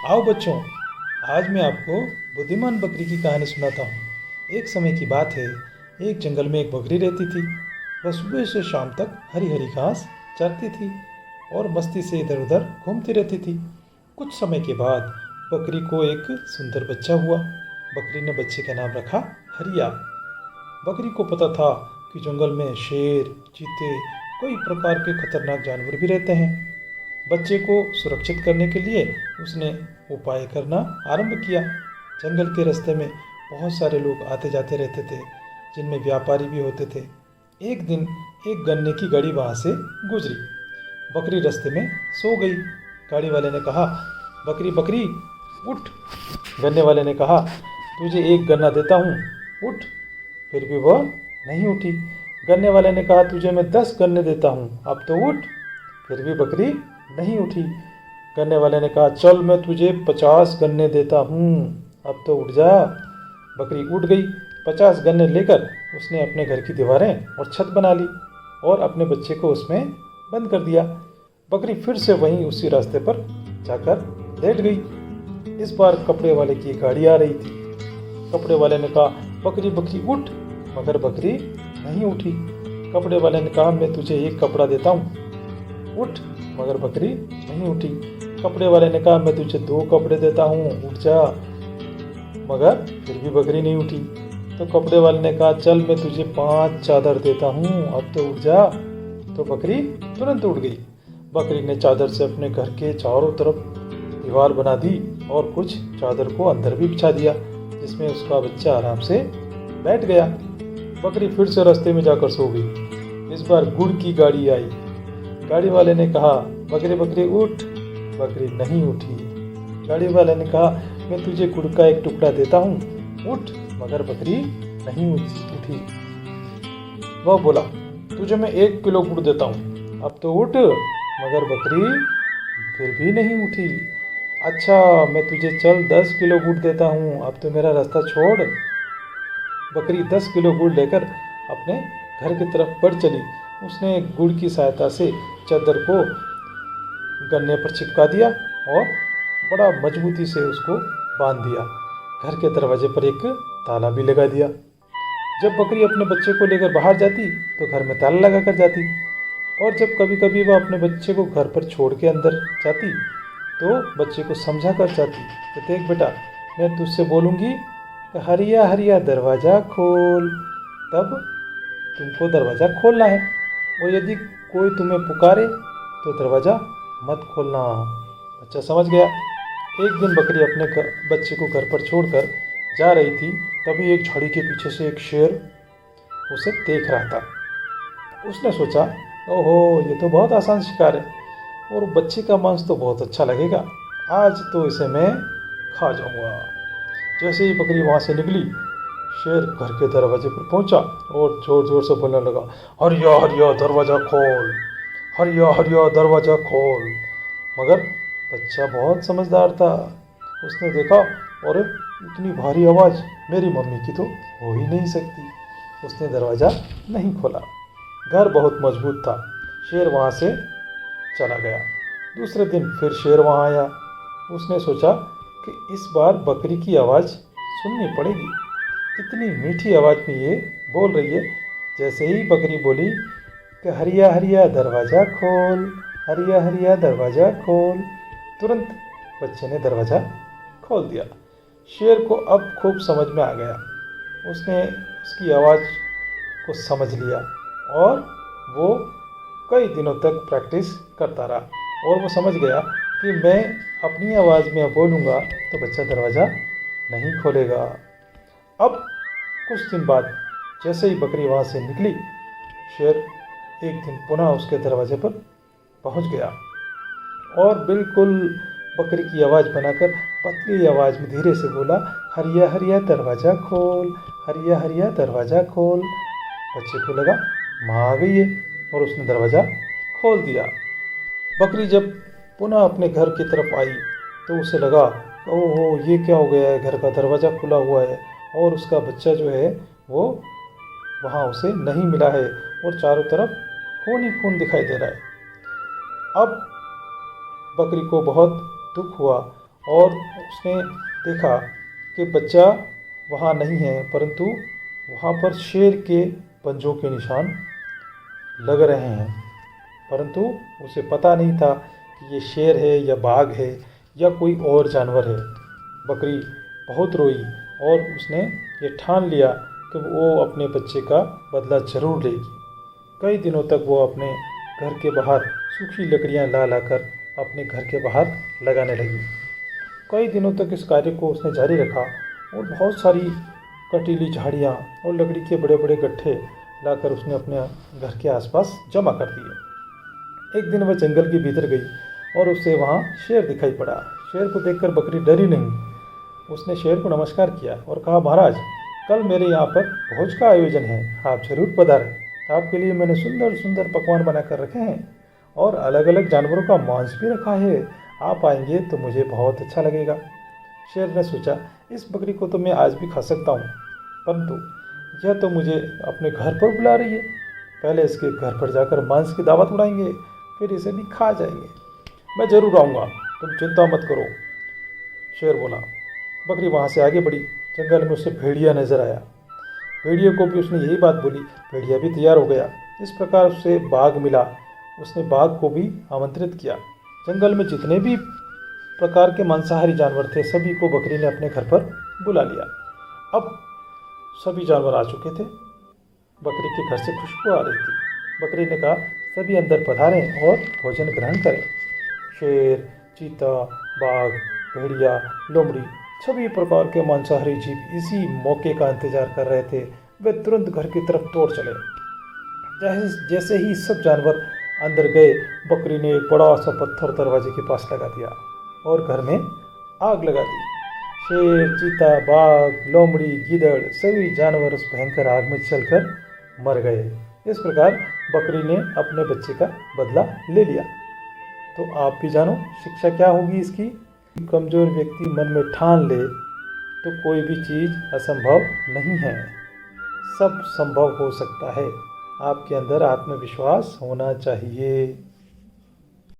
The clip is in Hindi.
आओ बच्चों, आज मैं आपको बुद्धिमान बकरी की कहानी सुनाता हूँ। एक समय की बात है, एक जंगल में एक बकरी रहती थी। वह सुबह से शाम तक हरी हरी घास चरती थी और मस्ती से इधर उधर घूमती रहती थी। कुछ समय के बाद बकरी को एक सुंदर बच्चा हुआ। बकरी ने बच्चे का नाम रखा हरिया। बकरी को पता था कि जंगल में शेर, चीते, कई प्रकार के खतरनाक जानवर भी रहते हैं। बच्चे को सुरक्षित करने के लिए उसने उपाय करना आरंभ किया। जंगल के रास्ते में बहुत सारे लोग आते जाते रहते थे, जिनमें व्यापारी भी होते थे। एक दिन एक गन्ने की गाड़ी वहां से गुजरी। बकरी रास्ते में सो गई। गाड़ी वाले ने कहा, बकरी बकरी उठ। गन्ने वाले ने कहा, तुझे एक गन्ना देता हूँ, उठ। फिर भी वह नहीं उठी। गन्ने वाले ने कहा, तुझे मैं 10 गन्ने देता हूँ, अब तो उठ। फिर भी बकरी नहीं उठी। गन्ने वाले ने कहा, चल मैं तुझे 50 गन्ने देता हूँ, अब तो उठ जा। बकरी उठ गई। 50 गन्ने लेकर उसने अपने घर की दीवारें और छत बना ली और अपने बच्चे को उसमें बंद कर दिया। बकरी फिर से वहीं उसी रास्ते पर जाकर लेट गई। इस बार कपड़े वाले की गाड़ी आ रही थी। कपड़े वाले ने कहा, बकरी बकरी उठ, मगर बकरी नहीं उठी। कपड़े वाले ने कहा, मैं तुझे एक कपड़ा देता हूँ, उठ, मगर बकरी नहीं उठी। कपड़े वाले ने कहा, मैं तुझे 2 कपड़े देता हूँ, उठ जा, मगर फिर भी बकरी नहीं उठी। तो कपड़े वाले ने कहा, चल मैं तुझे 5 चादर देता हूँ, अब तो उठ जा। तो बकरी तुरंत उठ गई। बकरी ने चादर से अपने घर के चारों तरफ दीवार बना दी और कुछ चादर को अंदर भी बिछा दिया, जिसमें उसका बच्चा आराम से बैठ गया। बकरी फिर से रास्ते में जाकर सो गई। इस बार गुड़ की गाड़ी आई। गाड़ी वाले ने कहा, बकरी बकरी उठ, बकरी नहीं उठी। गाड़ी वाले ने कहा, मैं तुझे गुड़ का एक टुकड़ा देता हूँ, उठ, मगर बकरी नहीं उठी। वह बोला, तुझे मैं 1 किलो गुड़ देता हूँ, अब तो उठ, मगर बकरी फिर भी नहीं उठी। अच्छा, मैं तुझे चल 10 किलो गुड़ देता हूँ, अब तो मेरा रास्ता छोड़। बकरी 10 किलो गुड़ लेकर अपने घर की तरफ बढ़ चली। उसने गुड़ की सहायता से चादर को गन्ने पर चिपका दिया और बड़ा मजबूती से उसको बांध दिया। घर के दरवाजे पर एक ताला भी लगा दिया। जब बकरी अपने बच्चे को लेकर बाहर जाती तो घर में ताला लगा कर जाती, और जब कभी कभी वह अपने बच्चे को घर पर छोड़ के अंदर जाती तो बच्चे को समझा कर जाती कि देख बेटा, मैं तुझसे बोलूँगी कि हरिया हरिया दरवाज़ा खोल, तब तुमको दरवाज़ा खोलना है, और यदि कोई तुम्हें पुकारे तो दरवाज़ा मत खोलना। बच्चा समझ गया। एक दिन बकरी अपने बच्चे को घर पर छोड़कर जा रही थी। तभी एक झाड़ी के पीछे से एक शेर उसे देख रहा था। उसने सोचा, ओहो, ये तो बहुत आसान शिकार है और बच्चे का मांस तो बहुत अच्छा लगेगा, आज तो इसे मैं खा जाऊंगा। जैसे ही बकरी वहां से निकली, शेर घर के दरवाजे पर पहुंचा और जोर जोर से बोलने लगा, हरिया हरिया दरवाज़ा खोल, हरिया हरिया दरवाज़ा खोल। मगर बच्चा बहुत समझदार था। उसने देखा, और इतनी भारी आवाज़ मेरी मम्मी की तो हो ही नहीं सकती। उसने दरवाज़ा नहीं खोला। घर बहुत मजबूत था। शेर वहाँ से चला गया। दूसरे दिन फिर शेर वहाँ आया। उसने सोचा कि इस बार बकरी की आवाज़ सुननी पड़ेगी। इतनी मीठी आवाज़ में ये बोल रही है। जैसे ही बकरी बोली कि हरिया हरिया दरवाज़ा खोल, हरिया हरिया दरवाज़ा खोल, तुरंत बच्चे ने दरवाज़ा खोल दिया। शेर को अब खूब समझ में आ गया। उसने उसकी आवाज़ को समझ लिया और वो कई दिनों तक प्रैक्टिस करता रहा, और वो समझ गया कि मैं अपनी आवाज़ में बोलूँगा तो बच्चा दरवाज़ा नहीं खोलेगा। अब कुछ दिन बाद जैसे ही बकरी वहाँ से निकली, शेर एक दिन पुनः उसके दरवाजे पर पहुँच गया और बिल्कुल बकरी की आवाज़ बनाकर पतली आवाज़ में धीरे से बोला, हरिया हरिया दरवाज़ा खोल, हरिया हरिया दरवाज़ा खोल। बच्चे को लगा माँ आ गई है और उसने दरवाज़ा खोल दिया। बकरी जब पुनः अपने घर की तरफ आई तो उसे लगा, ओहो, ये क्या हो गया है, घर का दरवाज़ा खुला हुआ है और उसका बच्चा जो है वो वहाँ उसे नहीं मिला है और चारों तरफ खून ही खून दिखाई दे रहा है। अब बकरी को बहुत दुख हुआ और उसने देखा कि बच्चा वहाँ नहीं है, परंतु वहाँ पर शेर के पंजों के निशान लग रहे हैं। परंतु उसे पता नहीं था कि ये शेर है या बाघ है या कोई और जानवर है। बकरी बहुत रोई और उसने ये ठान लिया कि वो अपने बच्चे का बदला जरूर लेगी। कई दिनों तक वो अपने घर के बाहर सूखी लकड़ियां ला लाकर अपने घर के बाहर लगाने लगी। कई दिनों तक इस कार्य को उसने जारी रखा और बहुत सारी कटीली झाड़ियाँ और लकड़ी के बड़े बड़े गट्ठे लाकर उसने अपने घर के आसपास जमा कर दिए। एक दिन वह जंगल के भीतर गई और उसे वहाँ शेर दिखाई पड़ा। शेर को देखकर बकरी डरी नहीं। उसने शेर को नमस्कार किया और कहा, महाराज, कल मेरे यहाँ पर भोज का आयोजन है, आप जरूर पधारें। आपके लिए मैंने सुंदर सुंदर पकवान बनाकर रखे हैं और अलग अलग जानवरों का मांस भी रखा है। आप आएंगे तो मुझे बहुत अच्छा लगेगा। शेर ने सोचा, इस बकरी को तो मैं आज भी खा सकता हूँ, परंतु यह तो मुझे अपने घर पर बुला रही है। पहले इसके घर पर जाकर मांस की दावत उड़ाएंगे, फिर इसे भी खा जाएंगे। मैं जरूर आऊँगा, तुम चिंता मत करो, शेर बोला। बकरी वहाँ से आगे बढ़ी। जंगल में उसे भेड़िया नजर आया। भेड़िए को भी उसने यही बात बोली। भेड़िया भी तैयार हो गया। इस प्रकार उसे बाघ मिला। उसने बाघ को भी आमंत्रित किया। जंगल में जितने भी प्रकार के मांसाहारी जानवर थे, सभी को बकरी ने अपने घर पर बुला लिया। अब सभी जानवर आ चुके थे। बकरी के घर से खुशबू आ रही थी। बकरी ने कहा, सभी अंदर पधारें और भोजन ग्रहण करें। शेर, चीता, बाघ, भेड़िया, लोमड़ी, सभी प्रकार के मांसाहारी जीव इसी मौके का इंतजार कर रहे थे। वे तुरंत घर की तरफ दौड़ चले। जैसे ही सब जानवर अंदर गए, बकरी ने एक बड़ा सा पत्थर दरवाजे के पास लगा दिया और घर में आग लगा दी। शेर, चीता, बाघ, लोमड़ी, गीदड़ सभी जानवर उस भयंकर आग में जलकर मर गए। इस प्रकार बकरी ने अपने बच्चे का बदला ले लिया। तो आप भी जानो शिक्षा क्या होगी इसकी। कमज़ोर व्यक्ति मन में ठान ले तो कोई भी चीज़ असंभव नहीं है, सब संभव हो सकता है। आपके अंदर आत्मविश्वास होना चाहिए।